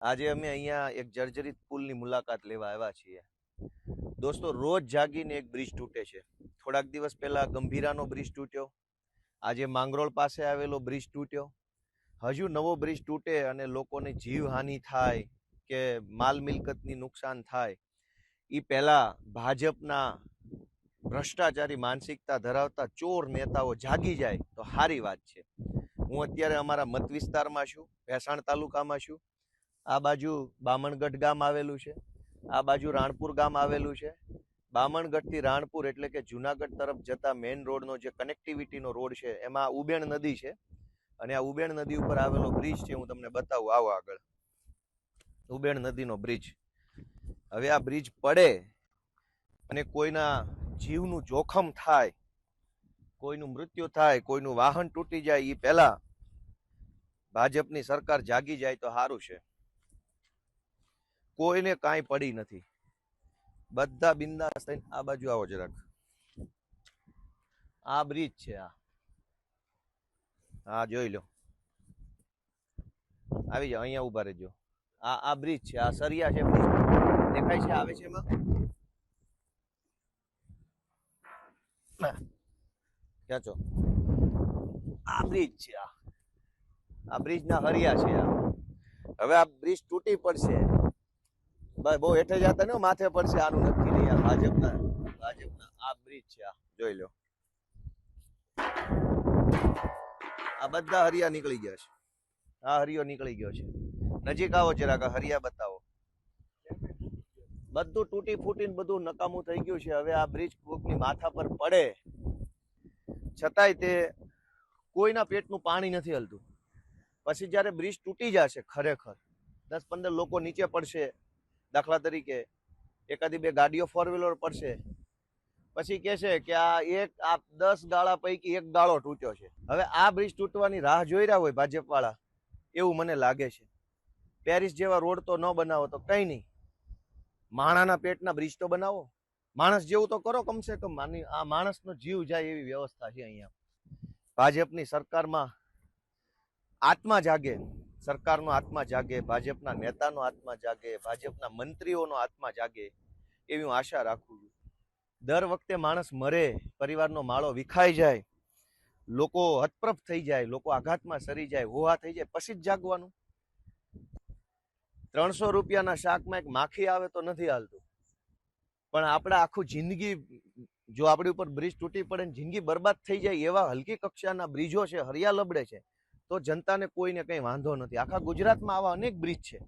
આજે અમે અહીંયા એક જર્જરિત પુલની મુલાકાત લેવા આવ્યા છીએ. દોસ્તો, રોજ જાગીને એક બ્રિજ તૂટે છે. થોડાક દિવસ પહેલા ગંભીરાનો બ્રિજ તૂટ્યો, આજે માંગરોળ પાસે આવેલો બ્રિજ તૂટ્યો. હજુ નવો બ્રિજ તૂટે અને લોકોને જીવહાનિ થાય કે માલ મિલકતની નુકસાન થાય એ પહેલા ભાજપના ભ્રષ્ટાચારી માનસિકતા ધરાવતા ચોર નેતાઓ જાગી જાય તો સારી વાત છે. હું અત્યારે અમારા મત વિસ્તારમાં છું, ભેસાણ તાલુકામાં છું. આ બાજુ બામણગઢ ગામ આવેલું છે, આ બાજુ રાણપુર ગામ આવેલું છે. બામણગઢથી રાણપુર એટલે કે જુનાગઢ તરફ જતા મેઇન રોડનો જે કનેક્ટિવિટીનો રોડ છે એમાં ઉબેણ નદી છે અને આ ઉબેણ નદી ઉપર આવેલો બ્રિજ છે. હું તમને બતાવું, આવો આગળ. ઉબેણ નદીનો બ્રિજ. હવે આ બ્રિજ પડે અને કોઈના જીવનું જોખમ થાય, કોઈનું મૃત્યુ થાય, કોઈનું વાહન તૂટી જાય એ પહેલા ભાજપની સરકાર જાગી જાય તો સારું છે. કોઈને કાંઈ પડી નથી, બધા બિંદાસ થઈને આ બાજુ આવો જરાક. આ બ્રિજ છે, આ જોઈ લો. આવી જાઓ, અહીંયા ઉભા રહેજો. આ બ્રિજ છે, આ સરિયા છે. બ્રિજ દેખાય છે, આવે છે એમાં. ક્યાં છો? આ બ્રિજ છે, આ બ્રિજ ના હરિયા છે. હવે આ બ્રિજ તૂટી પડશે, બહુ હેઠે જતા ને માથે પડશે. આનું નક્કી નહીં. આ ભાજપના આ બ્રિજ છે, આ જોઈ લો. આ બધા હરિયા નીકળી ગયા છે. આ હરિયો નીકળી ગયો છે. નજીક આવો જરાક, હરિયા બતાવો. બધું તૂટી ફૂટીને બધું નકામું થઈ ગયું છે. હવે આ બ્રિજ કોકની માથા પર પડે છતાંય તે કોઈના પેટનું પાણી નથી હલતું. પછી જ્યારે બ્રિજ તૂટી જશે, ખરેખર 10-15 લોકો નીચે પડશે, દાખલા તરીકે એકાદી બે ગાડીઓ ફોર વ્હીલર પડશે, પછી કહે છે કે આ 10 ગાળા પૈકી એક ગાળો તૂટ્યો છે. હવે આ બ્રિજ તૂટવાની રાહ જોઈ રહ્યા હોય ભાજપ વાળા, એવું મને લાગે છે. પેરિસ જેવા રોડ તો ન બનાવો તો કઈ નહીં, માણાના પેટના બ્રિજ તો બનાવો. માણસ જેવું તો કરો કમસે કમ. આ માણસનો જીવ જાય એવી વ્યવસ્થા છે અહીંયા. ભાજપની સરકારમાં આત્મા જાગે, સરકારનો આત્મા જાગે, ભાજપના નેતાનો આત્મા જાગે, ભાજપના મંત્રીઓનો આત્મા જાગે એવી હું આશા રાખું છું. દર વખતે માણસ મરે, પરિવારનો માળો વિખાઈ જાય, લોકો હતપ્રભ થઈ જાય, લોકો આઘાતમાં સરી જાય, હોહા થઈ જાય, પછી જ જાગવાનું. 300 રૂપિયાના શાકમાં એક માખી આવે તો નથી હાલતું, પણ આપણે આખું જિંદગી, જો આપણી ઉપર બ્રિજ તૂટી પડે ને જિંદગી બરબાદ થઈ જાય એવા હલકી કક્ષાના બ્રિજો છે, હરિયા લબડે છે, તો જનતાને કોઈને કંઈ વાંધો નથી. આખા ગુજરાતમાં આવા અનેક બ્રિજ છે.